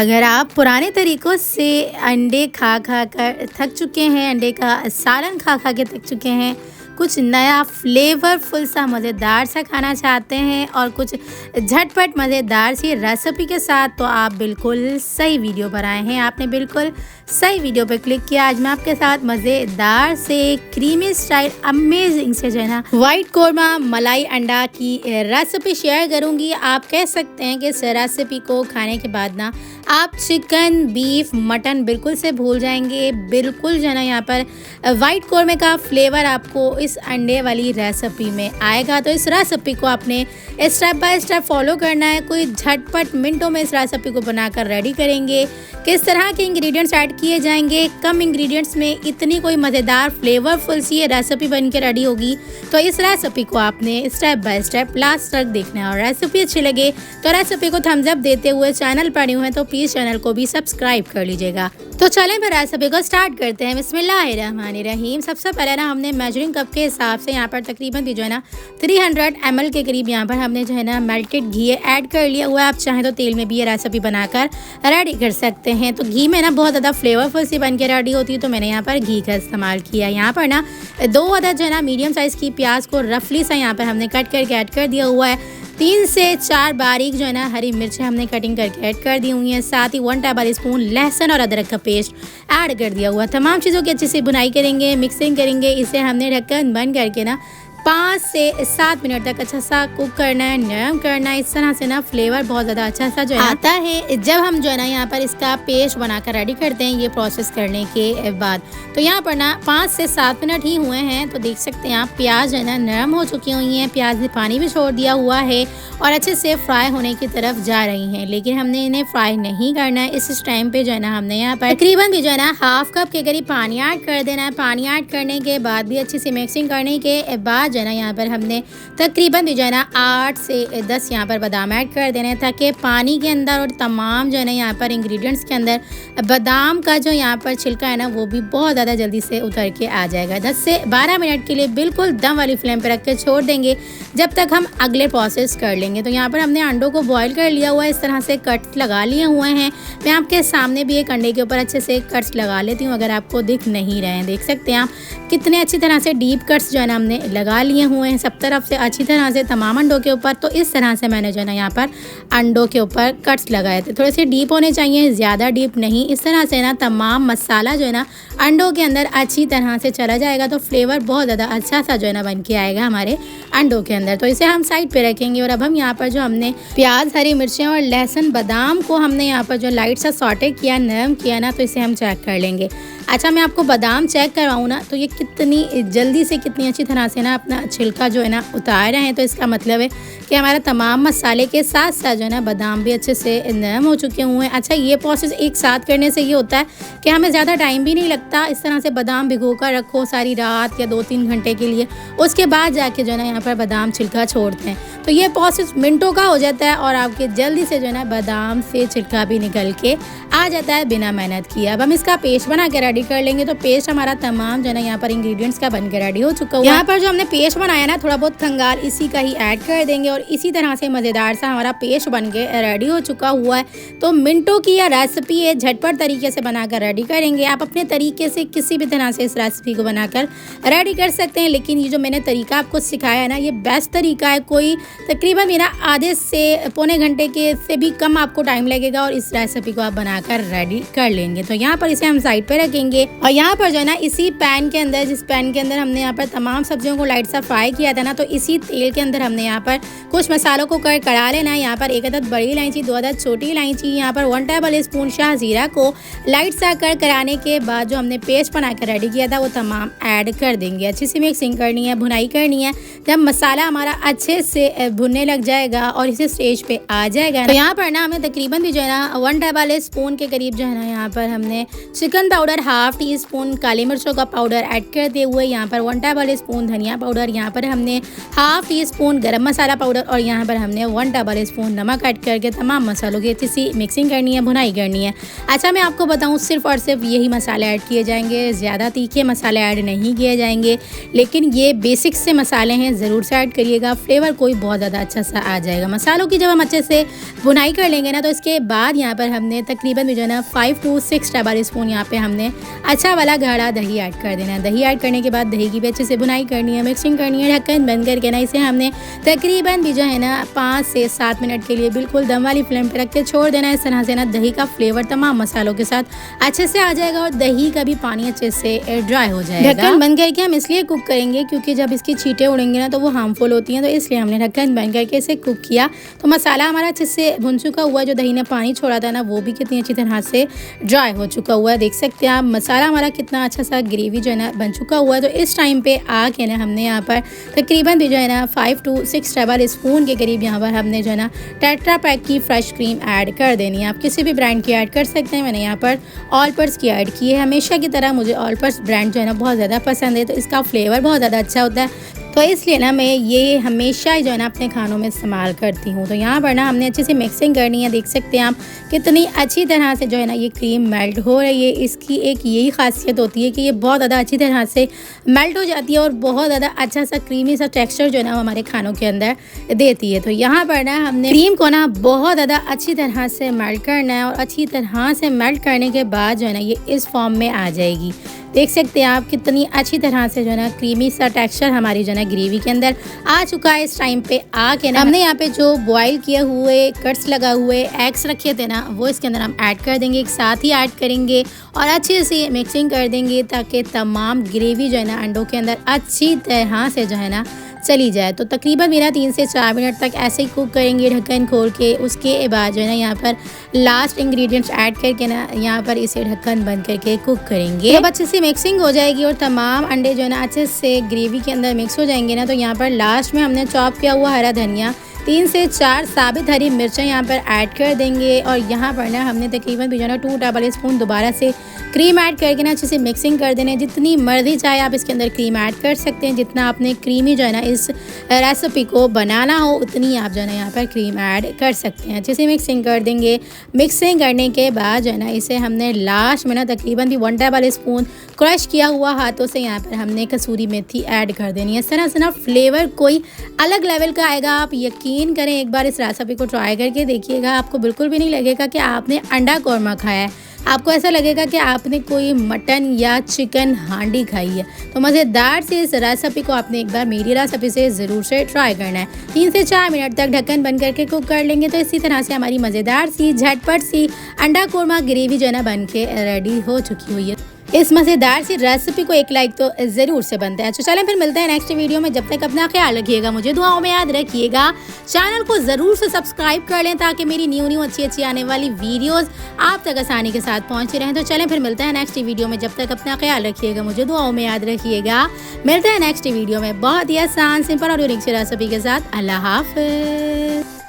अगर आप पुराने तरीक़ों से अंडे खा खा कर थक चुके हैं, अंडे का सालन खा खा के थक चुके हैं, कुछ नया फ्लेवरफुल सा मज़ेदार सा खाना चाहते हैं और कुछ झटपट मज़ेदार सी रेसिपी के साथ, तो आप बिल्कुल सही वीडियो पर आए हैं। आपने बिल्कुल सही वीडियो पर क्लिक किया। आज मैं आपके साथ मज़ेदार से क्रीमी स्टाइल अमेजिंग से जो है ना वाइट कोरमा मलाई अंडा की रेसिपी शेयर करूंगी। आप कह सकते हैं कि इस रेसिपी को खाने के बाद ना आप चिकन, बीफ, मटन बिल्कुल से भूल जाएंगे। बिल्कुल जो है ना यहाँ पर वाइट कोरमे का फ्लेवर आपको इस अंडे वाली रेसिपी में आएगा। तो इस रेसिपी को आपने स्टेप बाय स्टेप फॉलो करना है। कोई झटपट मिनटों में इस रेसिपी को बनाकर रेडी करेंगे। किस तरह के इंग्रेडिएंट्स ऐड किए जाएंगे, कम इंग्रेडिएंट्स में इतनी कोई मज़ेदार फ्लेवरफुल सी ये रेसिपी बन के रेडी होगी। तो इस रेसिपी को आपने स्टेप बाय स्टेप लास्ट तक देखना है। और रेसिपी अच्छी लगे तो रेसिपी को थम्स अप देते हुए, चैनल पर न्यू है तो प्लीज़ चैनल को भी सब्सक्राइब कर लीजिएगा। तो चलें फिर रेसिपी को स्टार्ट करते हैं। बिस्मिल्लाहिर्रहमानिर्रहीम। सबसे पहले ना हमने मेजरिंग कप के हिसाब से यहाँ पर तकरीबन भी जो है ना 300 ml के करीब यहाँ पर हमने जो है ना मेल्टेड घी ऐड कर लिया हुआ है। आप चाहें तो तेल में भी ये रेसिपी बनाकर रेडी कर सकते हैं। तो घी में ना बहुत ज़्यादा फ्लेवरफुल सी बन के रेडी होती है, तो मैंने यहाँ पर घी का इस्तेमाल किया। यहाँ पर ना 2 अदद जो है ना मीडियम साइज़ की प्याज को रफली सा यहाँ पर हमने कट करके ऐड कर दिया हुआ है। 3 से 4 बारीक जो है ना हरी मिर्चें हमने कटिंग करके ऐड कर दी हुई हैं। साथ ही 1 टेबल स्पून लहसुन और अदरक का पेस्ट ऐड कर दिया हुआ। तमाम चीज़ों की अच्छे से बुनाई करेंगे, मिक्सिंग करेंगे। इसे हमने ढक्कन बंद करके ना 5 से 7 मिनट तक अच्छा सा कुक करना है, नरम करना है। इस तरह से ना फ्लेवर बहुत ज़्यादा अच्छा सा जो है आता है जब हम जो है ना यहाँ पर इसका पेस्ट बनाकर रेडी करते हैं, ये प्रोसेस करने के बाद। तो यहाँ पर ना 5 से 7 मिनट ही हुए हैं। तो देख सकते हैं आप प्याज है ना नरम हो चुकी हुई हैं। प्याज ने पानी भी छोड़ दिया हुआ है और अच्छे से फ्राई होने की तरफ जा रही हैं। लेकिन हमने इन्हें फ्राई नहीं करना है। इस टाइम पे जो है ना हमने यहाँ पर तकरीबन भी जो है ना हाफ कप के करीब पानी ऐड कर देना है। पानी ऐड करने के बाद भी अच्छे से मिक्सिंग करने के बाद जो है ना यहाँ पर हमने तकरीबन भी जो है ना 8 से 10 यहाँ पर बादाम ऐड कर देने हैं, ताकि पानी के अंदर और तमाम जो है ना यहाँ पर इंग्रेडिएंट्स के अंदर बादाम का जो यहाँ पर छिलका है ना वो भी बहुत ज़्यादा जल्दी से उतर के आ जाएगा। 10 से 12 मिनट के लिए बिल्कुल दम वाली फ्लेम पर रख के छोड़ देंगे जब तक हम अगले प्रोसेस कर लेंगे। तो यहाँ पर हमने अंडों को बॉईल कर लिया हुआ है। इस तरह से कट्स लगा लिए हुए हैं। मैं आपके सामने भी एक अंडे के ऊपर अच्छे से कट्स लगा लेती हूँ, अगर आपको दिख नहीं रहे हैं। देख सकते हैं आप कितने अच्छी तरह से डीप कट्स जो है ना हमने लगा लिए हुए हैं सब तरफ से अच्छी तरह से तमाम अंडों के ऊपर। तो इस तरह से मैंने जो है ना यहाँ पर अंडों के ऊपर कट्स लगाए थे। थोड़े से डीप होने चाहिए, ज़्यादा डीप नहीं। इस तरह से ना तमाम मसाला जो है ना अंडों के अंदर अच्छी तरह से चला जाएगा, तो फ्लेवर बहुत ज़्यादा अच्छा सा जो है ना बन के आएगा हमारे अंडों के अंदर। तो इसे हम साइड पे रखेंगे। और अब हम यहाँ पर जो हमने प्याज, हरी मिर्चें और लहसुन, बादाम को हमने यहाँ पर जो लाइट सा सॉटे किया, नरम किया ना, तो इसे हम चेक कर लेंगे। अच्छा, मैं आपको बादाम चेक करवाऊँ ना, तो ये कितनी जल्दी से कितनी अच्छी तरह से ना अपना छिलका जो है ना उतार रहे हैं। तो इसका मतलब है कि हमारा तमाम मसाले के साथ साथ जो है ना बादाम भी अच्छे से नरम हो चुके हुए हैं। अच्छा, ये प्रोसेस एक साथ करने से ये होता है कि हमें ज़्यादा टाइम भी नहीं लगता। इस तरह से बादाम भिगो कर रखो सारी रात या 2-3 घंटे के लिए, उसके बाद जाके जो है ना यहाँ पर बादाम छिलका छोड़ते हैं। तो ये प्रोसेस मिनटों का हो जाता है और आपके जल्दी से जो है ना बादाम से छिलका भी निकल के आ जाता है बिना मेहनत किए। अब हम इसका पेस्ट बना के रेडी कर लेंगे। तो पेस्ट हमारा तमाम जो है ना यहाँ पर इंग्रेडिएंट्स का बन के रेडी हो चुका है। यहाँ पर जो हमने पेस्ट बनाया ना, थोड़ा बहुत खंगाल इसी का ही ऐड कर देंगे और इसी तरह से मज़ेदार सा हमारा पेस्ट बन के रेडी हो चुका हुआ है। तो मिनटों की यह रेसिपी है, झटपट तरीके से बनाकर रेडी करेंगे। आप अपने तरीके से किसी भी तरह से इस रेसिपी को बनाकर रेडी कर सकते हैं, लेकिन ये जो मैंने तरीका आपको सिखाया है ना, ये बेस्ट तरीका है। कोई तकरीबन मेरा आधे से पौने घंटे के से भी कम आपको टाइम लगेगा और इस रेसिपी को आप बनाकर रेडी कर लेंगे। तो यहाँ पर इसे हम साइड पे रखेंगे और यहाँ पर जो है ना इसी पैन के अंदर, जिस पैन के अंदर हमने यहाँ पर तमाम सब्जियों को लाइट सा फ्राई किया था ना, तो इसी तेल के अंदर हमने यहाँ पर कुछ मसालों को कड़ा लेना है। यहाँ पर 1 अदद बड़ी इलायची, 2 अदद छोटी इलायची, यहाँ पर 1 टेबल स्पून शाह जीरा को लाइट सा कराने के बाद जो हमने पेस्ट बनाकर रेडी किया था वो तमाम ऐड कर देंगे। अच्छी सी मिक्सिंग करनी है, भुनाई करनी है। जब मसाला हमारा अच्छे से भुनने लग जाएगा और इसी स्टेज पे आ जाएगा, तो यहाँ पर ना हमें तकरीबन भी जो है ना 1 टेबल स्पून के करीब जो है ना यहाँ पर हमने chicken powder half teaspoon काली मिर्चों का पाउडर ऐड करते हुए यहाँ पर 1 टेबल स्पून धनिया पाउडर, यहाँ पर हमने हाफ टी स्पून गरम मसाला पाउडर और यहाँ पर हमने 1 टेबल स्पून नमक ऐड करके तमाम मसालों की अच्छी सी मिक्सिंग करनी है, भुनाई करनी है। अच्छा, मैं आपको बताऊँ सिर्फ और सिर्फ यही मसाले ऐड किए जाएंगे, ज़्यादा तीखे मसाले ऐड नहीं किए जाएंगे, लेकिन ये बेसिक से मसाले हैं, ज़रूर से ऐड करिएगा, फ्लेवर कोई बहुत ज़्यादा अच्छा सा आ जाएगा। मसालों की जब हम अच्छे से भुनाई कर लेंगे ना, तो इसके बाद यहाँ पर हमने तकरीबन भी जो है ना 5 to 6 टेबल स्पून यहाँ पे हमने अच्छा वाला गाढ़ा दही ऐड कर देना है। दही ऐड करने के बाद दही की भी अच्छे से भुनाई करनी है, मिक्सिंग करनी है। ढक्कन बंद करके ना इसे हमने तकरीबन भी जो है ना 5 से 7 मिनट के लिए बिल्कुल दम वाली फ्लेम पर रख के छोड़ देना है। इस तरह से ना दही का फ्लेवर तमाम मसालों के साथ अच्छे से आ जाएगा और दही का भी पानी अच्छे से ड्राई हो जाएगा। ढक्कन बंद करके हम इसलिए कुक करेंगे क्योंकि जब इसकी छींटें उड़ेंगे ना तो वो हार्मफुल होती हैं, तो इसलिए हमने ढक्कन बंद करके इसे कुक किया। तो मसाला हमारा अच्छे से भुन चुका हुआ, जो दही ने पानी छोड़ा था ना वो भी कितनी अच्छी तरह से ड्राई हो चुका हुआ है। देख सकते हैं आप मसाला हमारा कितना अच्छा सा ग्रेवी जो है ना बन चुका हुआ है। तो इस टाइम पे आके ना हमने यहाँ पर तकरीबन भी जो है ना 5 to 6 टेबल स्पून के करीब यहाँ पर हमने जो है ना टेट्रा पैक की फ्रेश क्रीम ऐड कर देनी है। आप किसी भी ब्रांड की ऐड कर सकते हैं, मैंने यहाँ पर ऑलपर्स की ऐड की है। हमेशा की तरह मुझे ऑलपर्स ब्रांड जो है ना बहुत ज़्यादा पसंद है, तो इसका फ्लेवर बहुत ज़्यादा अच्छा होता है, तो इसलिए ना मैं ये हमेशा जो है ना अपने खानों में इस्तेमाल करती हूँ। तो यहाँ पर ना हमने अच्छी सी मिक्सिंग करनी है। देख सकते हैं आप कितनी अच्छी तरह से जो है ना ये क्रीम मेल्ट हो रही है। इसकी एक यही खासियत होती है कि ये बहुत ज़्यादा अच्छी तरह से मेल्ट हो जाती है और बहुत ज़्यादा अच्छा सा क्रीमी सा टेक्सचर जो है ना हमारे खानों के अंदर देती है। तो यहाँ पर ना हमने क्रीम को ना बहुत ज़्यादा अच्छी तरह से मेल्ट करना है और अच्छी तरह से मेल्ट करने के बाद जो है ना ये इस फॉर्म में आ जाएगी। देख सकते हैं आप कितनी अच्छी तरह से जो है ना क्रीमी सा टेक्सचर हमारी जो है ना ग्रेवी के अंदर आ चुका है। इस टाइम पे आके ना हमने यहाँ पे जो बॉईल किए हुए कट्स लगा हुए एग्स रखे थे ना वो इसके अंदर हम ऐड कर देंगे, एक साथ ही ऐड करेंगे और अच्छे से मिक्सिंग कर देंगे ताकि तमाम ग्रेवी जो है ना अंडों के अंदर अच्छी तरह से जो है ना चली जाए। तो तकरीबन मेरा 3 से 4 मिनट तक ऐसे ही कुक करेंगे ढक्कन खोल के। उसके बाद जो है ना यहाँ पर लास्ट इंग्रेडिएंट्स ऐड करके ना यहाँ पर इसे ढक्कन बंद करके कुक करेंगे। जब अच्छे से मिक्सिंग हो जाएगी और तमाम अंडे जो है ना अच्छे से ग्रेवी के अंदर मिक्स हो जाएंगे ना, तो यहाँ पर लास्ट में हमने चॉप किया हुआ हरा धनिया, 3 से 4 साबित हरी मिर्चें यहाँ पर ऐड कर देंगे। और यहाँ पर ना हमने तकरीबन भी जो है ना 2 टेबल स्पून दोबारा से क्रीम ऐड करके ना अच्छे से मिक्सिंग कर देने। जितनी मर्जी चाहे आप इसके अंदर क्रीम ऐड कर सकते हैं, जितना आपने क्रीमी जो है ना इस रेसिपी को बनाना हो उतनी आप जो है ना यहाँ पर क्रीम ऐड कर सकते हैं। अच्छे से मिक्सिंग कर देंगे। मिक्सिंग करने के बाद जो है ना इसे हमने लास्ट में ना तकरीबन भी 1 टेबल स्पून क्रश किया हुआ हाथों से यहाँ पर हमने कसूरी मेथी ऐड कर देनी है। इस तरह से ना फ्लेवर कोई अलग लेवल का आएगा। आप यकीन करें, एक बार इस रेसिपी को ट्राई करके देखिएगा, आपको बिल्कुल भी नहीं लगेगा कि आपने अंडा कौरमा खाया है, आपको ऐसा लगेगा कि आपने कोई मटन या चिकन हांडी खाई है। तो मज़ेदार से इस रेसिपी को आपने एक बार मेरी रेसिपी से ज़रूर से ट्राई करना है। 3 से 4 मिनट तक ढक्कन बंद करके कुक कर लेंगे। तो इसी तरह से हमारी मज़ेदार सी झटपट सी अंडा कौरमा ग्रेवी जो है ना बन के रेडी हो चुकी हुई है। इस मज़ेदार सी रेसिपी को एक लाइक तो ज़रूर से बनता है। तो चलें फिर मिलते हैं नेक्स्ट वीडियो में। जब तक अपना ख्याल रखिएगा, मुझे दुआओं में याद रखिएगा। चैनल को ज़रूर से सब्सक्राइब कर लें ताकि मेरी न्यू अच्छी आने वाली वीडियोस आप तक आसानी के साथ पहुंचते रहें। तो चलें फिर मिलते हैं नेक्स्ट वीडियो में। जब तक अपना ख्याल रखिएगा, मुझे दुआओं में याद रखिएगा। मिलते हैं नेक्स्ट वीडियो में बहुत ही आसान, सिंपल और यूनिक सी रेसिपी के साथ। अल्लाह हाफ़िज़।